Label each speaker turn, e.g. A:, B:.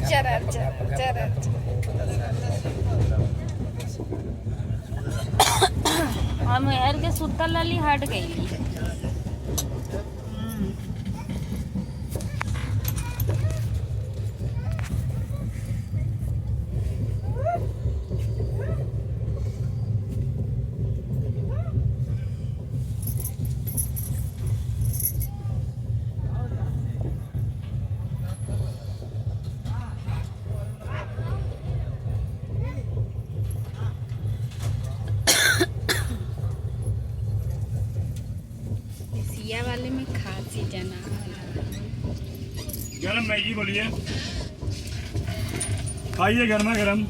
A: चरर चरर हम यार के सुतल लाली हट गई। सिया वाले में खांसी जना
B: गरम मैगी बोलिए, खाइए गर्मा गर्म।